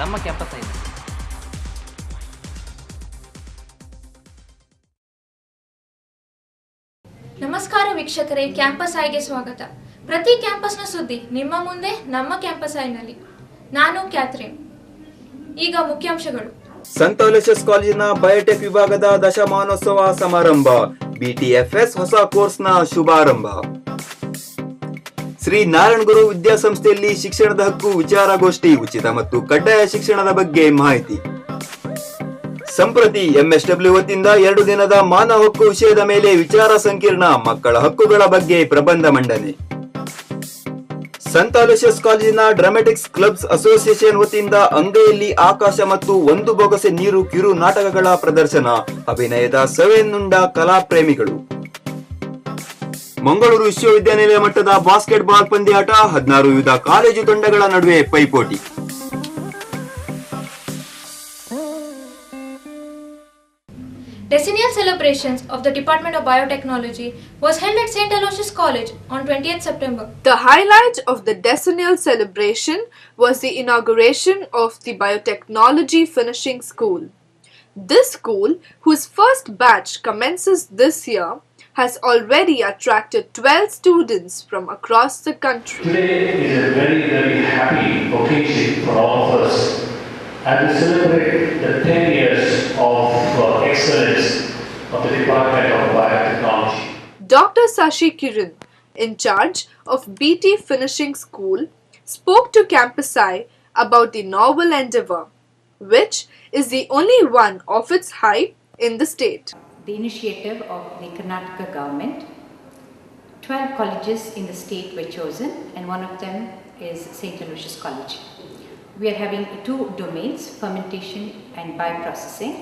ನಮ್ಮ ಕ್ಯಾಂಪಸ್ ಐನಲ್ಲಿ. ನಮಸ್ಕಾರ ವೀಕ್ಷಕರೇ, ಕ್ಯಾಂಪಸ್ ಐಗೆ ಸ್ವಾಗತ. ಪ್ರತಿ ಕ್ಯಾಂಪಸ್ನ ಸುದ್ದಿ ನಿಮ್ಮ ಮುಂದೆ ನಮ್ಮ ಕ್ಯಾಂಪಸ್ ಐನಲ್ಲಿ. ನಾನು ಕ್ಯಾಥರಿನ್. ಈಗ ಮುಖ್ಯಾಂಶಗಳು. ಸಂತ ಅಲೋಷಿಯಸ್ ಕಾಲೇಜಿನ ಬಯೋಟೆಕ್ ವಿಭಾಗದ ದಶಮಾನೋತ್ಸವ ಸಮಾರಂಭ, BTFS ಹೊಸ ಕೋರ್ಸ್ನ ಶುಭಾರಂಭ. ಶ್ರೀ ನಾರಾಯಣಗುರು ವಿದ್ಯಾಸಂಸ್ಥೆಯಲ್ಲಿ ಶಿಕ್ಷಣದ ಹಕ್ಕು ವಿಚಾರಗೋಷ್ಠಿ, ಉಚಿತ ಮತ್ತು ಕಡ್ಡಾಯ ಶಿಕ್ಷಣದ ಬಗ್ಗೆ ಮಾಹಿತಿ. ಸಂಪ್ರತಿ MSW ವತಿಯಿಂದ 2 ದಿನದ ಮಾನವ ಹಕ್ಕು ವಿಷಯದ ಮೇಲೆ ವಿಚಾರ ಸಂಕಿರಣ, ಮಕ್ಕಳ ಹಕ್ಕುಗಳ ಬಗ್ಗೆ ಪ್ರಬಂಧ ಮಂಡನೆ. ಸಂತ ಅಲೋಷಿಯಸ್ ಕಾಲೇಜಿನ ಡ್ರಾಮ್ಯಾಟಿಕ್ಸ್ ಕ್ಲಬ್ಸ್ ಅಸೋಸಿಯೇಷನ್ ವತಿಯಿಂದ ಅಂಗೈಯಲ್ಲಿ ಆಕಾಶ ಮತ್ತು ಒಂದು ಬೊಗಸೆ ನೀರು ಕಿರು ನಾಟಕಗಳ ಪ್ರದರ್ಶನ, ಅಭಿನಯದ ಸವೆನ್ನುಂಡ ಕಲಾ ಪ್ರೇಮಿಗಳು. ಮಂಗಳೂರು ವಿಶ್ವವಿದ್ಯಾನಿಲಯ ಮಟ್ಟದ ಬಾಸ್ಕೆಟ್ಬಾಲ್ ಪಂದ್ಯಾಟ, 16 ವಿವಿಧ ಕಾಲೇಜು ತಂಡಗಳ ನಡುವೆ ಪೈಪೋಟಿ. Decennial celebrations of the Department of Biotechnology was held at St. Aloysius College on 20th September. The highlight of the decennial celebration was the inauguration of the Biotechnology Finishing School. This school, whose first batch commences this year, has already attracted 12 students from across the country. Today is a very, very happy occasion for all of us, and we celebrate the 10 years of excellence of the Department of Biotechnology. Dr. Sashi Kiran, in charge of BT Finishing School, spoke to Campus I about the novel endeavor, which is the only one of its type in the state. The initiative of the Karnataka government, 12 colleges in the state were chosen, and one of them is St. Aloysius College. We are having 2 domains, fermentation and bioprocessing,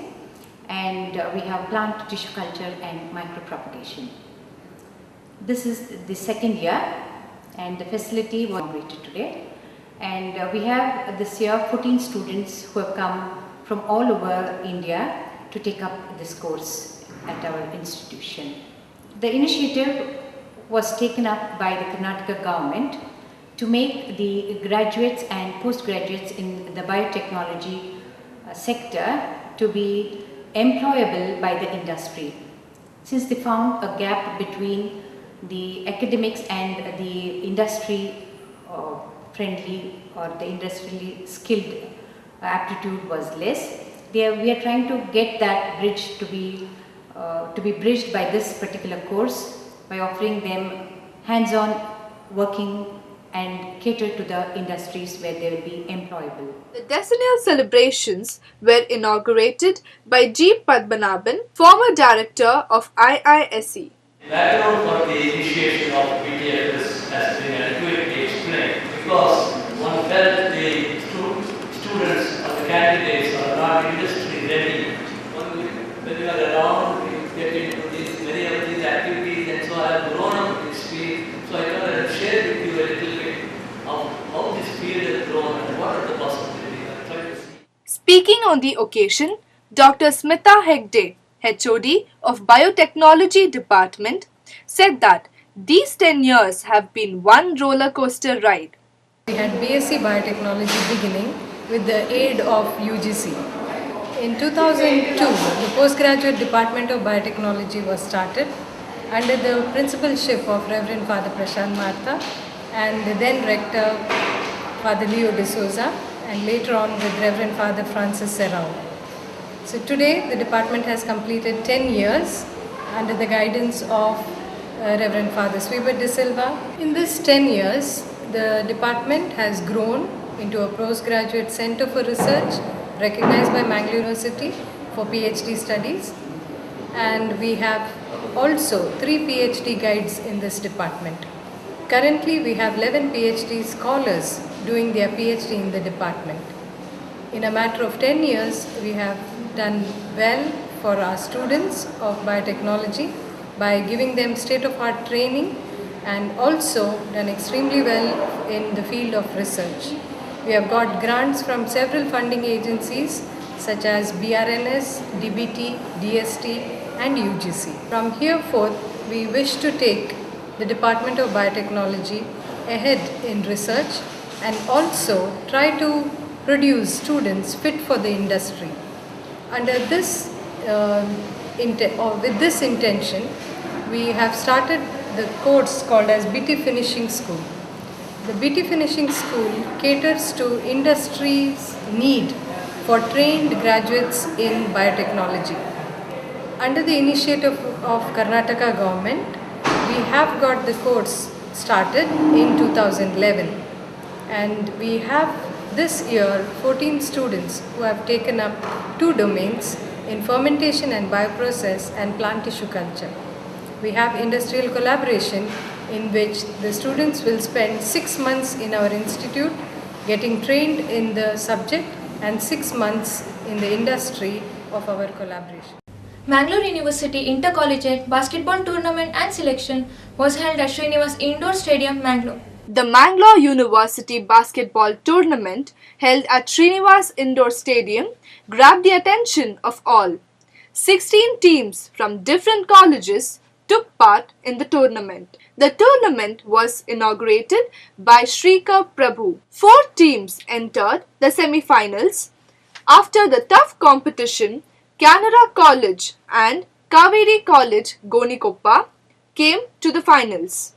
and we have plant tissue culture and micropropagation. This is the second year, and the facility was inaugurated today, and we have this year 14 students who have come from all over India to take up this course at our institution. The initiative was taken up by the Karnataka government to make the graduates and postgraduates in the biotechnology sector to be employable by the industry. Since they found a gap between the academics and the industry friendly or the industrially skilled aptitude was less, we are trying to get that bridge to be bridged by this particular course by offering them hands-on working and cater to the industries where they will be employable. The decennial celebrations were inaugurated by G. Padmanabhan, former director of IISE. The background for the initiation of BTFS has been adequately explained, because one felt the students or the candidates are not industry ready. When you are around, you get into many of these activities, and so I have grown up in this field. So I thought I would share with you a little bit of how this field has grown and what are the possibilities. I try to see. Speaking on the occasion, Dr. Smita Hegde, HOD of Biotechnology Department, said that these 10 years have been one roller coaster ride. We had BSc Biotechnology beginning with the aid of UGC. In 2002, the Postgraduate Department of Biotechnology was started under the principalship of Reverend Father Prashant Martha and the then Rector Father Leo D'Souza, and later on with Reverend Father Francis Serrao. So today the department has completed 10 years under the guidance of Reverend Father Sweber De Silva. In this 10 years, the department has grown into a postgraduate center for research recognized by Mangalore University for PhD studies, and we have also 3 PhD guides in this department. Currently we have 11 PhD scholars doing their PhD in the department. In a matter of 10 years, we have done well for our students of biotechnology by giving them state-of-art training, and also done extremely well in the field of research. We have got grants from several funding agencies such as BRNS, DBT, DST and UGC. From here forth, we wish to take the Department of Biotechnology ahead in research and also try to produce students fit for the industry. Under this, with this intention, we have started the course called as BT Finishing School. The BT Finishing School caters to industry's need for trained graduates in biotechnology. Under the initiative of Karnataka government, we have got the course started in 2011, and we have this year 14 students who have taken up 2 domains in fermentation and bioprocess and plant tissue culture. We have industrial collaboration in which the students will spend 6 months in our institute getting trained in the subject and 6 months in the industry of our collaboration. Mangalore University Intercollegiate Basketball Tournament and Selection was held at Srinivas Indoor Stadium, Mangalore. The Mangalore University Basketball Tournament held at Srinivas Indoor Stadium grabbed the attention of all. 16 teams from different colleges took part in the tournament. The tournament was inaugurated by Shrikar Prabhu. 4 teams entered the semi-finals. After the tough competition, Canara College and Kaveri College Gonikoppa came to the finals.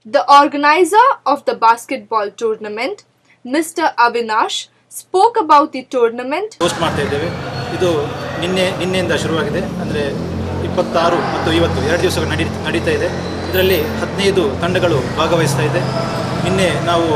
The organizer of the basketball tournament, Mr. Avinash, spoke about the tournament. Host ಮಾಡ್ತಾ ಇದ್ದೇವೆ. ಇದು ನಿನ್ನೆಯಿಂದ ಶುರುವಾಗಿದೆ. ಅಂದರೆ 26 ಮತ್ತು 20 2 ದಿವಸಗಳು ನಡೀತಾ ಇದೆ. ಇದರಲ್ಲಿ 15 ತಂಡಗಳು ಭಾಗವಹಿಸ್ತಾ ಇದೆ. ನಿನ್ನೆ ನಾವು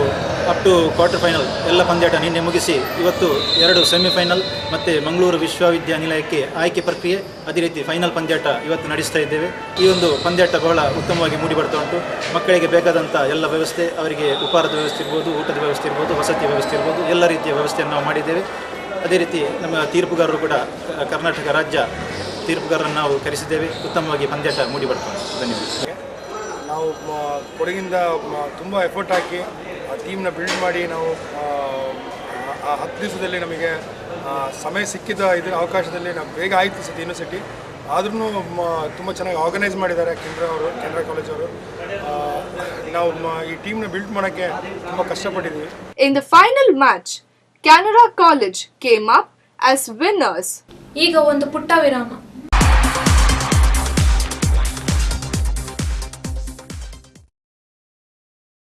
ಅಪ್ ಟು ಕ್ವಾರ್ಟರ್ ಫೈನಲ್ ಎಲ್ಲ ಪಂದ್ಯಾಟ ನಿನ್ನೆ ಮುಗಿಸಿ ಇವತ್ತು 2 ಸೆಮಿಫೈನಲ್ ಮತ್ತು ಮಂಗಳೂರು ವಿಶ್ವವಿದ್ಯಾನಿಲಯಕ್ಕೆ ಆಯ್ಕೆ ಪ್ರಕ್ರಿಯೆ ಅದೇ ರೀತಿ ಫೈನಲ್ ಪಂದ್ಯಾಟ ಇವತ್ತು ನಡೆಸ್ತಾ ಇದ್ದೇವೆ. ಈ ಒಂದು ಪಂದ್ಯಾಟ ಬಹಳ ಉತ್ತಮವಾಗಿ ಮೂಡಿಬರ್ತಾ ಉಂಟು. ಮಕ್ಕಳಿಗೆ ಬೇಕಾದಂಥ ಎಲ್ಲ ವ್ಯವಸ್ಥೆ, ಅವರಿಗೆ ಉಪಹಾರದ ವ್ಯವಸ್ಥೆ ಇರ್ಬೋದು, ಊಟದ ವ್ಯವಸ್ಥೆ ಇರ್ಬೋದು, ವಸತಿ ವ್ಯವಸ್ಥೆ ಇರ್ಬೋದು, ಎಲ್ಲ ರೀತಿಯ ವ್ಯವಸ್ಥೆಯನ್ನು ನಾವು ಮಾಡಿದ್ದೇವೆ. ಅದೇ ರೀತಿ ನಮ್ಮ ತೀರ್ಪುಗಾರರು ಕೂಡ ಕರ್ನಾಟಕ ರಾಜ್ಯ ತೀರ್ಪುಗಾರರನ್ನು ನಾವು ಕರೆಸಿದ್ದೇವೆ. ಉತ್ತಮವಾಗಿ ಪಂದ್ಯಾಟ ಮೂಡಿಬರ್ತಾ ಉಂಟು. ಧನ್ಯವಾದ. ನಾವು ಕೊಡಗಿಂದ ತುಂಬ ಎಫರ್ಟ್ ಹಾಕಿ ಆ ಟೀಮ್ನ ಬಿಲ್ಡ್ ಮಾಡಿ ನಾವು ಆ 10 ದಿವಸದಲ್ಲಿ ನಮಗೆ ಸಮಯ ಸಿಕ್ಕಿದ ಇದರ ಅವಕಾಶದಲ್ಲಿ ನಾವು ಬೇಗ ಆಯಿತು ಸತಿ ಯೂನಿವರ್ಸಿಟಿ. ಆದ್ರೂ ತುಂಬ ಚೆನ್ನಾಗಿ ಆರ್ಗನೈಸ್ ಮಾಡಿದ್ದಾರೆ ಕೆನರಾ ಕಾಲೇಜ್ ಅವರು. ನಾವು ಈ ಟೀಮ್ನ ಬಿಲ್ಡ್ ಮಾಡೋಕ್ಕೆ ತುಂಬ ಕಷ್ಟಪಟ್ಟಿದ್ದೀವಿ. In the final match, Canara College came up as winners. ಈಗ ಒಂದು ಪುಟ್ಟ ವಿರಾಮ.